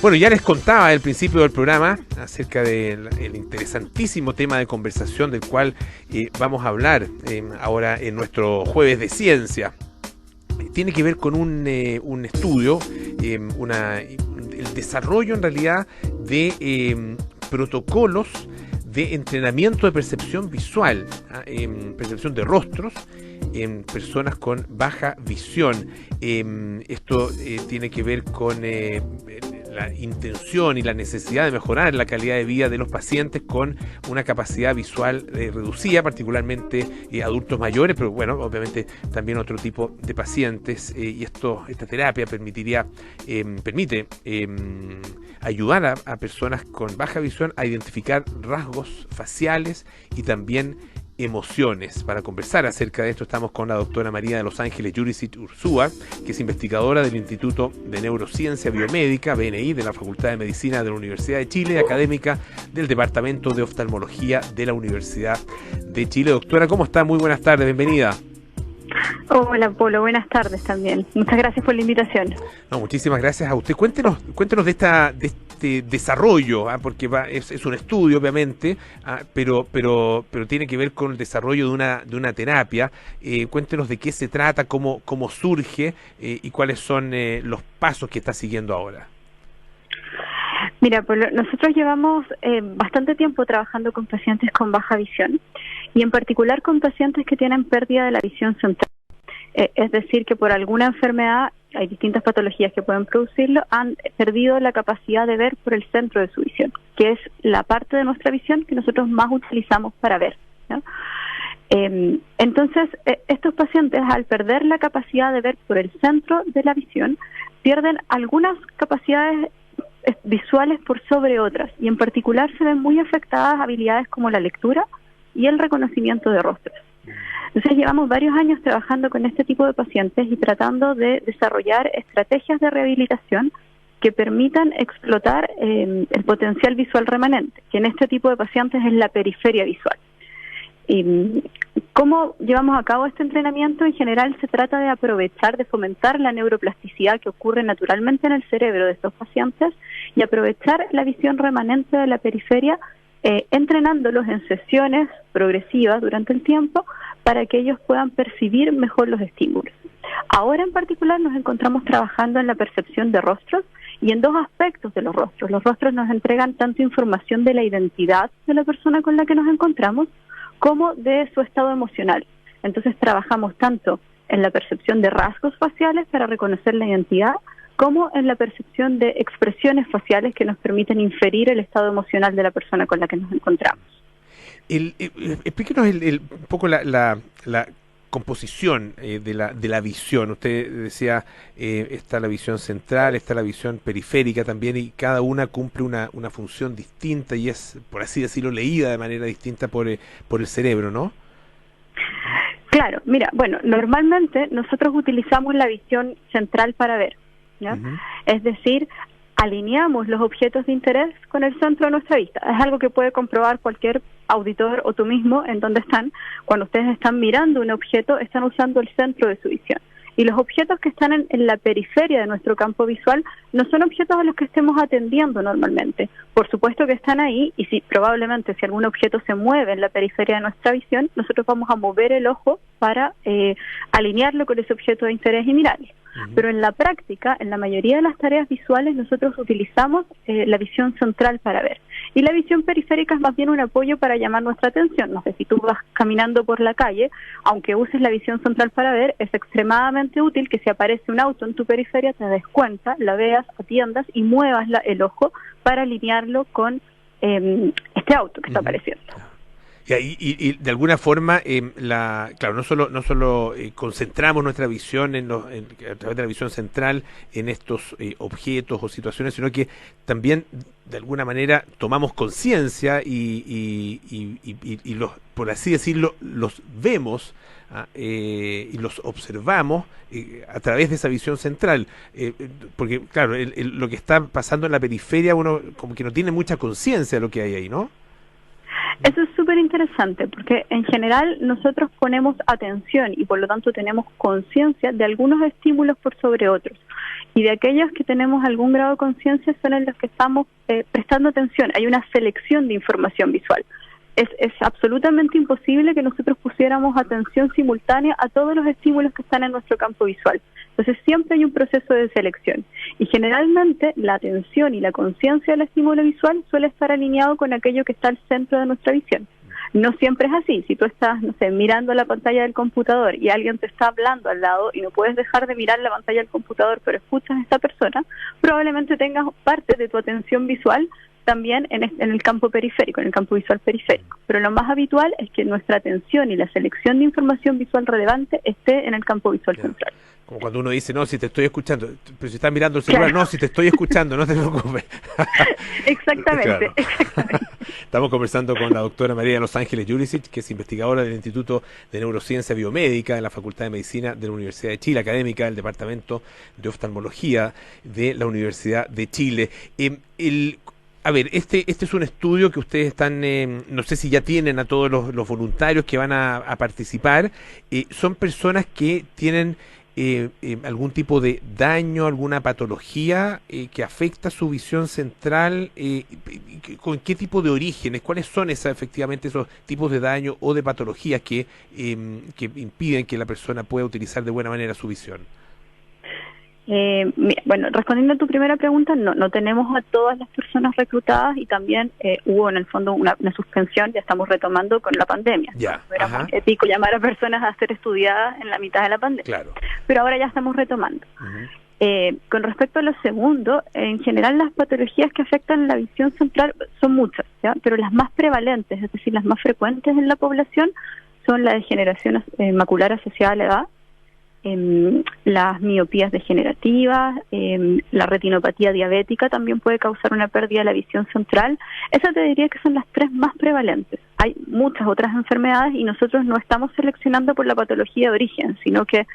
Bueno, ya les contaba al principio del programa acerca del interesantísimo tema de conversación del cual vamos a hablar ahora en nuestro jueves de ciencia. Tiene que ver con un estudio, el desarrollo en realidad de protocolos de entrenamiento de percepción visual, percepción de rostros en personas con baja visión. Esto tiene que ver con la intención y la necesidad de mejorar la calidad de vida de los pacientes con una capacidad visual reducida, particularmente adultos mayores, pero bueno, obviamente también otro tipo de pacientes, y esta terapia permite ayudar a personas con baja visión a identificar rasgos faciales y también emociones. Para conversar acerca de esto estamos con la doctora María de los Ángeles Jurisic Urzúa, que es investigadora del Instituto de Neurociencia Biomédica, BNI, de la Facultad de Medicina de la Universidad de Chile, y académica del Departamento de Oftalmología de la Universidad de Chile. Doctora, ¿cómo está? Muy buenas tardes, bienvenida. Hola, Polo, buenas tardes también. Muchas gracias por la invitación. No, muchísimas gracias a usted. Cuéntenos de este desarrollo, porque es un estudio, obviamente, pero tiene que ver con el desarrollo de una terapia. Cuéntenos de qué se trata, cómo surge y cuáles son los pasos que está siguiendo ahora. Mira, Polo, nosotros llevamos bastante tiempo trabajando con pacientes con baja visión y en particular con pacientes que tienen pérdida de la visión central. Es decir, que por alguna enfermedad, hay distintas patologías que pueden producirlo, han perdido la capacidad de ver por el centro de su visión, que es la parte de nuestra visión que nosotros más utilizamos para ver, ¿no? Entonces, estos pacientes, al perder la capacidad de ver por el centro de la visión, pierden algunas capacidades visuales por sobre otras, y en particular se ven muy afectadas habilidades como la lectura y el reconocimiento de rostros. Entonces llevamos varios años trabajando con este tipo de pacientes y tratando de desarrollar estrategias de rehabilitación que permitan explotar el potencial visual remanente, que en este tipo de pacientes es la periferia visual. Y ¿cómo llevamos a cabo este entrenamiento? En general se trata de aprovechar, de fomentar la neuroplasticidad que ocurre naturalmente en el cerebro de estos pacientes y aprovechar la visión remanente de la periferia, entrenándolos en sesiones progresivas durante el tiempo para que ellos puedan percibir mejor los estímulos. Ahora en particular nos encontramos trabajando en la percepción de rostros y en dos aspectos de los rostros. Los rostros nos entregan tanto información de la identidad de la persona con la que nos encontramos como de su estado emocional. Entonces trabajamos tanto en la percepción de rasgos faciales para reconocer la identidad, como en la percepción de expresiones faciales que nos permiten inferir el estado emocional de la persona con la que nos encontramos. Explíquenos un poco la composición de la visión. Usted decía, está la visión central, está la visión periférica también, y cada una cumple una función distinta y es, por así decirlo, leída de manera distinta por el cerebro, ¿no? Claro, mira, bueno, normalmente nosotros utilizamos la visión central para ver, ¿no? Uh-huh. Es decir, alineamos los objetos de interés con el centro de nuestra vista. Es algo que puede comprobar cualquier auditor o tú mismo en donde están. Cuando ustedes están mirando un objeto, están usando el centro de su visión. Y los objetos que están en la periferia de nuestro campo visual no son objetos a los que estemos atendiendo normalmente. Por supuesto que están ahí, y probablemente si algún objeto se mueve en la periferia de nuestra visión, nosotros vamos a mover el ojo para alinearlo con ese objeto de interés y mirarlo. Uh-huh. Pero en la práctica, en la mayoría de las tareas visuales, nosotros utilizamos la visión central para ver. Y la visión periférica es más bien un apoyo para llamar nuestra atención. No sé, si tú vas caminando por la calle, aunque uses la visión central para ver, es extremadamente útil que si aparece un auto en tu periferia, te des cuenta, la veas, atiendas y muevas el ojo para alinearlo con este auto que está apareciendo. Y de alguna forma, claro, no solo concentramos nuestra visión a través de la visión central en estos objetos o situaciones, sino que también de alguna manera tomamos conciencia y los, por así decirlo, los vemos y los observamos a través de esa visión central, porque claro, lo que está pasando en la periferia uno como que no tiene mucha conciencia de lo que hay ahí, ¿no? Eso es súper interesante porque en general nosotros ponemos atención y por lo tanto tenemos conciencia de algunos estímulos por sobre otros. y de aquellos que tenemos algún grado de conciencia son en los que estamos prestando atención. Hay una selección de información visual. Es absolutamente imposible que nosotros pusiéramos atención simultánea a todos los estímulos que están en nuestro campo visual. Entonces siempre hay un proceso de selección y generalmente la atención y la conciencia del estímulo visual suele estar alineado con aquello que está al centro de nuestra visión. No siempre es así. Si tú estás, no sé, mirando la pantalla del computador y alguien te está hablando al lado y no puedes dejar de mirar la pantalla del computador, pero escuchas a esta persona, probablemente tengas parte de tu atención visual también en el campo periférico, en el campo visual periférico. Pero lo más habitual es que nuestra atención y la selección de información visual relevante esté en el campo visual central. Como cuando uno dice, no, si te estoy escuchando, pero si estás mirando el celular, no, si te estoy escuchando, no te preocupes. Exactamente, claro. exactamente. Estamos conversando con la doctora María de Los Ángeles Jurisic, que es investigadora del Instituto de Neurociencia Biomédica de la Facultad de Medicina de la Universidad de Chile, académica del Departamento de Oftalmología de la Universidad de Chile. A ver, este es un estudio que ustedes están, no sé si ya tienen a todos los voluntarios que van a participar. Son personas que tienen algún tipo de daño, alguna patología que afecta su visión central. ¿Con qué tipo de orígenes? ¿Cuáles son efectivamente esos tipos de daño o de patologías que impiden que la persona pueda utilizar de buena manera su visión? Bueno, respondiendo a tu primera pregunta, no tenemos a todas las personas reclutadas y también hubo en el fondo una suspensión, ya estamos retomando con la pandemia. Ya, era muy ético llamar a personas a ser estudiadas en la mitad de la pandemia. Claro. Pero ahora ya estamos retomando. Con respecto a lo segundo, en general las patologías que afectan la visión central son muchas, ¿ya? Pero las más prevalentes, es decir, las más frecuentes en la población, son la degeneración macular asociada a la edad, las miopías degenerativas, la retinopatía diabética también puede causar una pérdida de la visión central. Esas te diría que son las tres más prevalentes. Hay muchas otras enfermedades y nosotros no estamos seleccionando por la patología de origen, sino que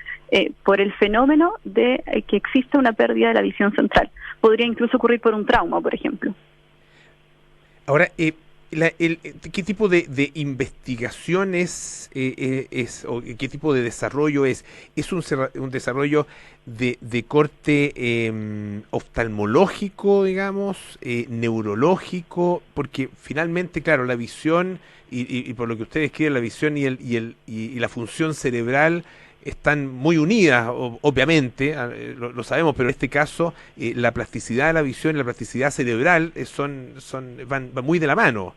por el fenómeno de que existe una pérdida de la visión central. Podría incluso ocurrir por un trauma, por ejemplo. Ahora, ¿qué tipo de investigaciones es o qué tipo de desarrollo es? ¿Es un desarrollo de corte oftalmológico, digamos, neurológico? Porque finalmente, claro, la visión y por lo que ustedes quieren, la visión y la función cerebral están muy unidas, obviamente, lo sabemos, pero en este caso la plasticidad de la visión y la plasticidad cerebral van muy de la mano.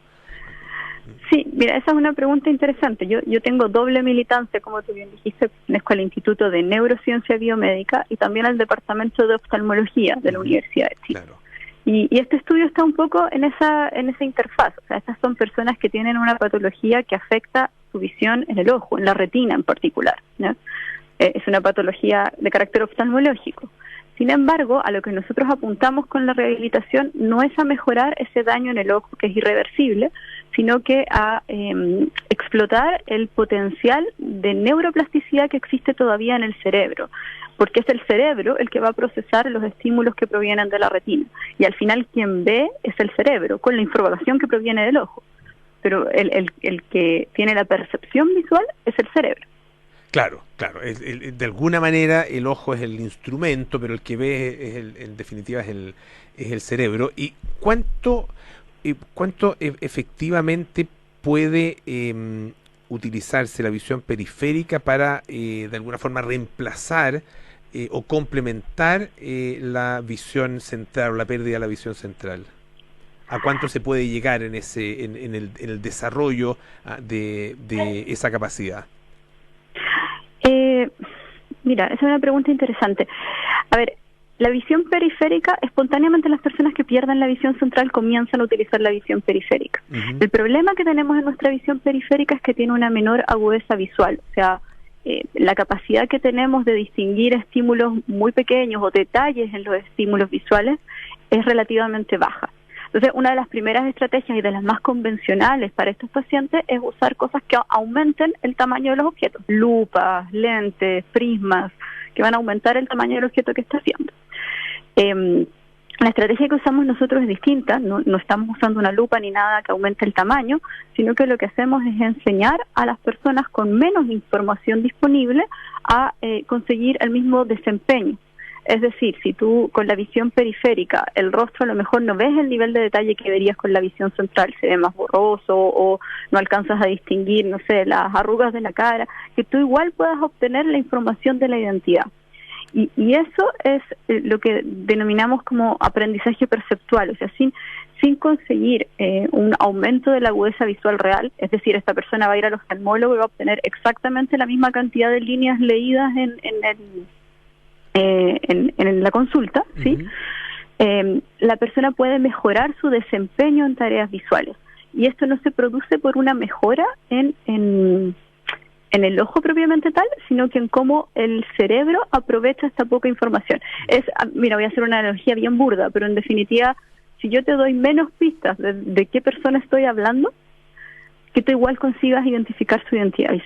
Sí, mira, esa es una pregunta interesante. Yo tengo doble militancia, como tú bien dijiste, pertenezco al Instituto de Neurociencia Biomédica y también al Departamento de Oftalmología de la Universidad de Chile. Claro. Y este estudio está un poco en esa interfaz. O sea, estas son personas que tienen una patología que afecta su visión en el ojo, en la retina en particular, ¿no? Es una patología de carácter oftalmológico. Sin embargo, a lo que nosotros apuntamos con la rehabilitación no es a mejorar ese daño en el ojo, que es irreversible, sino que a explotar el potencial de neuroplasticidad que existe todavía en el cerebro, porque es el cerebro el que va a procesar los estímulos que provienen de la retina. Y al final quien ve es el cerebro, con la información que proviene del ojo. Pero el que tiene la percepción visual es el cerebro. Claro. De alguna manera el ojo es el instrumento, pero el que ve en definitiva es el cerebro. ¿Y cuánto efectivamente puede utilizarse la visión periférica para de alguna forma reemplazar o complementar la visión central o la pérdida de la visión central? ¿A cuánto se puede llegar en el desarrollo de esa capacidad? Mira, esa es una pregunta interesante. A ver, la visión periférica, espontáneamente las personas que pierden la visión central comienzan a utilizar la visión periférica. El problema que tenemos en nuestra visión periférica es que tiene una menor agudeza visual, o sea, la capacidad que tenemos de distinguir estímulos muy pequeños o detalles en los estímulos visuales es relativamente baja. Entonces, una de las primeras estrategias y de las más convencionales para estos pacientes es usar cosas que aumenten el tamaño de los objetos, lupas, lentes, prismas, que van a aumentar el tamaño del objeto que está viendo. La estrategia que usamos nosotros es distinta, no estamos usando una lupa ni nada que aumente el tamaño, sino que lo que hacemos es enseñar a las personas con menos información disponible a conseguir el mismo desempeño. Es decir, si tú con la visión periférica el rostro a lo mejor no ves el nivel de detalle que verías con la visión central, se ve más borroso o no alcanzas a distinguir, no sé, las arrugas de la cara, que tú igual puedas obtener la información de la identidad. Y eso es lo que denominamos como aprendizaje perceptual, o sea, sin conseguir un aumento de la agudeza visual real, es decir, esta persona va a ir al oftalmólogo y va a obtener exactamente la misma cantidad de líneas leídas en la consulta, ¿sí? La persona puede mejorar su desempeño en tareas visuales, y esto no se produce por una mejora en el ojo propiamente tal, sino que en cómo el cerebro aprovecha esta poca información. Mira, voy a hacer una analogía bien burda, pero en definitiva, si yo te doy menos pistas de qué persona estoy hablando, que tú igual consigas identificar su identidad,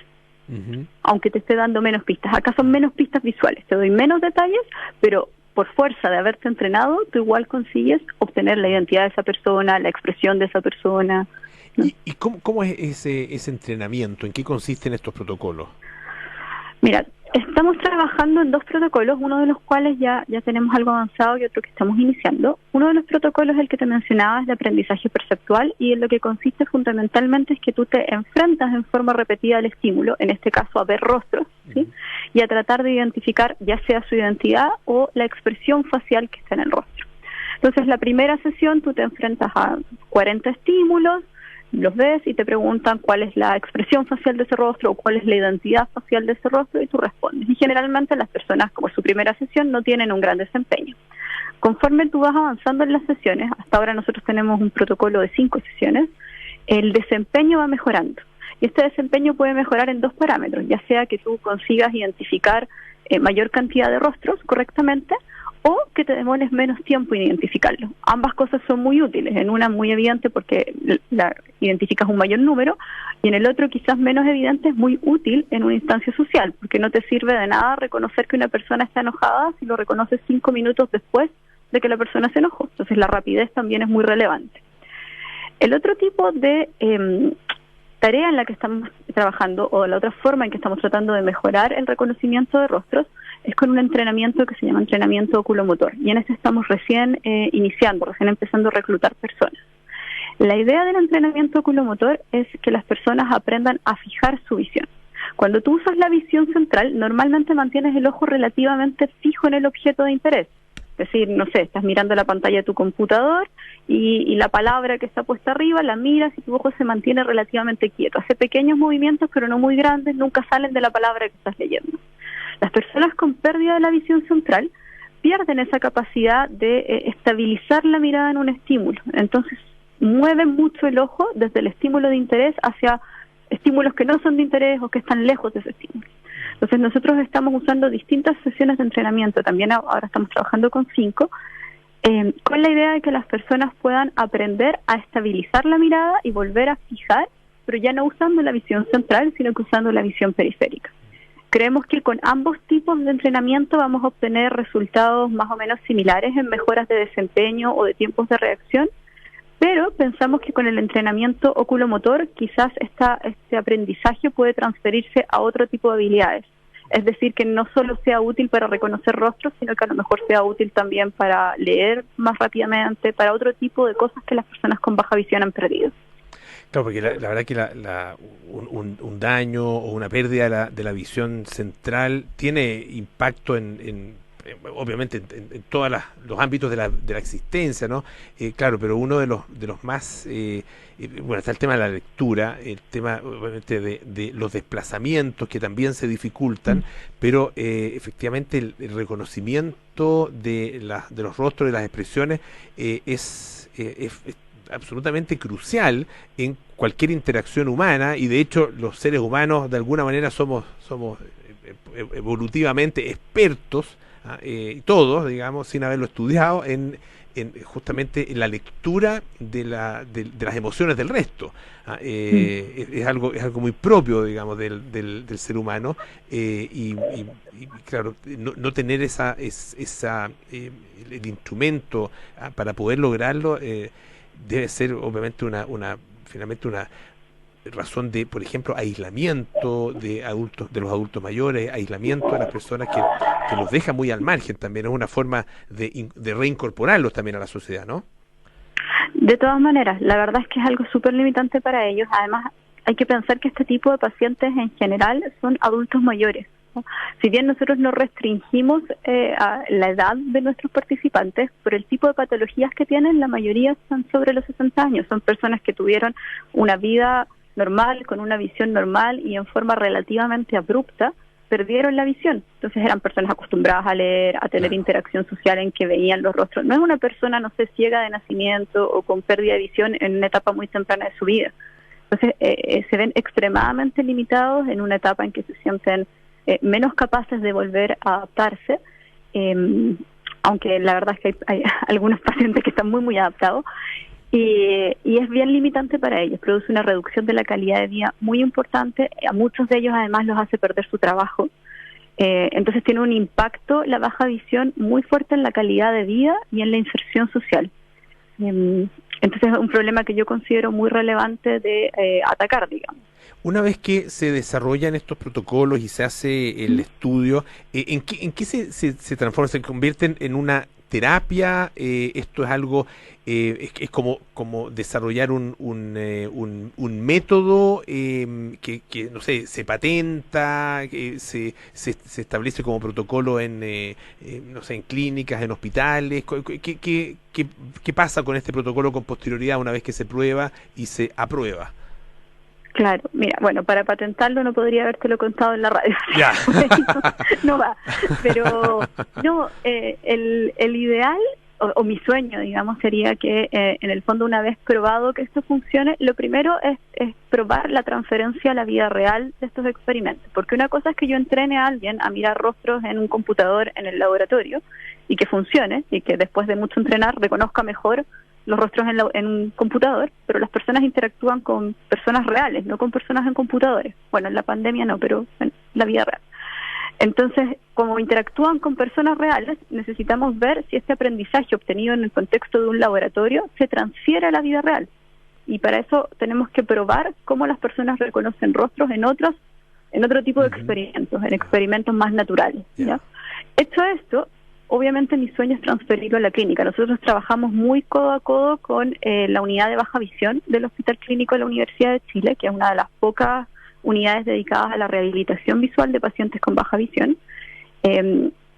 aunque te esté dando menos pistas. Acá son menos pistas visuales, te doy menos detalles, pero por fuerza de haberte entrenado, tú igual consigues obtener la identidad de esa persona, la expresión de esa persona, ¿no? ¿Y cómo es ese entrenamiento? ¿En qué consisten estos protocolos? Mira, estamos trabajando en 2 protocolos, uno de los cuales ya tenemos algo avanzado y otro que estamos iniciando. Uno de los protocolos, el que te mencionaba, es de aprendizaje perceptual, y en lo que consiste fundamentalmente es que tú te enfrentas en forma repetida al estímulo, en este caso a ver rostros, ¿sí? Y a tratar de identificar ya sea su identidad o la expresión facial que está en el rostro. Entonces, la primera sesión tú te enfrentas a 40 estímulos, los ves y te preguntan cuál es la expresión facial de ese rostro o cuál es la identidad facial de ese rostro, y tú respondes. Y generalmente las personas, como su primera sesión, no tienen un gran desempeño. Conforme tú vas avanzando en las sesiones, hasta ahora nosotros tenemos un protocolo de 5 sesiones, el desempeño va mejorando. Y este desempeño puede mejorar en 2 parámetros, ya sea que tú consigas identificar mayor cantidad de rostros correctamente, o que te demores menos tiempo en identificarlo. Ambas cosas son muy útiles, en una muy evidente porque identificas un mayor número, y en el otro quizás menos evidente, es muy útil en una instancia social, porque no te sirve de nada reconocer que una persona está enojada si lo reconoces 5 minutos después de que la persona se enojó. Entonces la rapidez también es muy relevante. El otro tipo de tarea en la que estamos trabajando, o la otra forma en que estamos tratando de mejorar el reconocimiento de rostros, es con un entrenamiento que se llama entrenamiento oculomotor, y en este estamos recién empezando a reclutar personas. La idea del entrenamiento oculomotor es que las personas aprendan a fijar su visión. Cuando tú usas la visión central, normalmente mantienes el ojo relativamente fijo en el objeto de interés. Es decir, no sé, estás mirando la pantalla de tu computador y la palabra que está puesta arriba la miras y tu ojo se mantiene relativamente quieto. Hace pequeños movimientos, pero no muy grandes, nunca salen de la palabra que estás leyendo. Las personas con pérdida de la visión central pierden esa capacidad de estabilizar la mirada en un estímulo. Entonces, mueven mucho el ojo desde el estímulo de interés hacia estímulos que no son de interés o que están lejos de ese estímulo. Entonces, nosotros estamos usando distintas sesiones de entrenamiento, también ahora estamos trabajando con 5, con la idea de que las personas puedan aprender a estabilizar la mirada y volver a fijar, pero ya no usando la visión central, sino que usando la visión periférica. Creemos que con ambos tipos de entrenamiento vamos a obtener resultados más o menos similares en mejoras de desempeño o de tiempos de reacción, pero pensamos que con el entrenamiento oculomotor quizás este aprendizaje puede transferirse a otro tipo de habilidades. Es decir, que no solo sea útil para reconocer rostros, sino que a lo mejor sea útil también para leer más rápidamente, para otro tipo de cosas que las personas con baja visión han perdido. Claro, porque la verdad que un daño o una pérdida de la visión central tiene impacto obviamente en todos los ámbitos de la existencia, ¿no? Claro, pero uno de los más, bueno, está el tema de la lectura, el tema obviamente de los desplazamientos que también se dificultan, pero efectivamente el reconocimiento de los rostros y las expresiones es absolutamente crucial en cualquier interacción humana, y de hecho los seres humanos de alguna manera somos evolutivamente expertos, todos, digamos, sin haberlo estudiado, en justamente en la lectura de las emociones del resto. Es algo muy propio, digamos, del ser humano, y claro, no tener el instrumento para poder lograrlo debe ser obviamente finalmente razón de, por ejemplo, aislamiento de adultos, de los adultos mayores, aislamiento de las personas que los deja muy al margen también. Es una forma de reincorporarlos también a la sociedad, ¿no? De todas maneras, la verdad es que es algo súper limitante para ellos. Además, hay que pensar que este tipo de pacientes en general son adultos mayores, ¿no? Si bien nosotros no restringimos a la edad de nuestros participantes, por el tipo de patologías que tienen, la mayoría están sobre los 60 años. Son personas que tuvieron una vida normal, con una visión normal y en forma relativamente abrupta, perdieron la visión. Entonces eran personas acostumbradas a leer, a tener interacción social en que veían los rostros. No es una persona, no sé, ciega de nacimiento o con pérdida de visión en una etapa muy temprana de su vida. Entonces se ven extremadamente limitados en una etapa en que se sienten menos capaces de volver a adaptarse, aunque la verdad es que hay algunos pacientes que están muy, muy adaptados. Y es bien limitante para ellos, produce una reducción de la calidad de vida muy importante, a muchos de ellos además los hace perder su trabajo, entonces tiene un impacto la baja visión muy fuerte en la calidad de vida y en la inserción social. Entonces es un problema que yo considero muy relevante de atacar, digamos. Una vez que se desarrollan estos protocolos y se hace el estudio, ¿en qué se transforma? ¿Se convierten en una terapia? ¿Esto es algo, es como desarrollar un método que, no sé, se patenta, que se establece como protocolo en, no sé, en clínicas, en hospitales? ¿Qué pasa con este protocolo con posterioridad una vez que se prueba y se aprueba? Claro, mira, bueno, para patentarlo no podría habértelo contado en la radio. Ya. No va, pero no, el ideal o mi sueño, digamos, sería que en el fondo, una vez probado que esto funcione, lo primero es probar la transferencia a la vida real de estos experimentos, porque una cosa es que yo entrene a alguien a mirar rostros en un computador en el laboratorio y que funcione y que después de mucho entrenar reconozca mejor los rostros en un computador, pero las personas interactúan con personas reales, no con personas en computadores. Bueno, en la pandemia no, pero en la vida real. Entonces, como interactúan con personas reales, necesitamos ver si este aprendizaje obtenido en el contexto de un laboratorio se transfiere a la vida real. Y para eso tenemos que probar cómo las personas reconocen rostros en otro tipo de experimentos, en experimentos más naturales, ¿ya? Hecho esto, obviamente mi sueño es transferirlo a la clínica. Nosotros trabajamos muy codo a codo con la unidad de baja visión del Hospital Clínico de la Universidad de Chile, que es una de las pocas unidades dedicadas a la rehabilitación visual de pacientes con baja visión.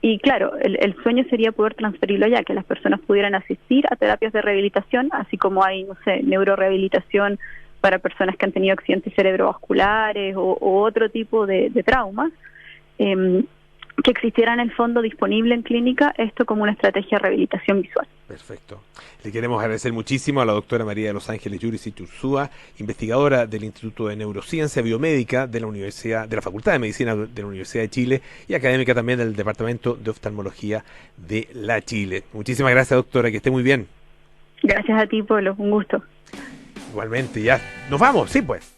Y claro, el sueño sería poder transferirlo allá, que las personas pudieran asistir a terapias de rehabilitación, así como hay, no sé, neurorehabilitación para personas que han tenido accidentes cerebrovasculares o otro tipo de traumas. Que existiera en el fondo disponible en clínica esto como una estrategia de rehabilitación visual. Perfecto. Le queremos agradecer muchísimo a la doctora María de los Ángeles Yurisic Urzúa, investigadora del Instituto de Neurociencia Biomédica de la Facultad de Medicina de la Universidad de Chile y académica también del Departamento de Oftalmología de la Chile. Muchísimas gracias, doctora, que esté muy bien. Gracias a ti, Polo, un gusto. Igualmente, ya nos vamos, sí pues.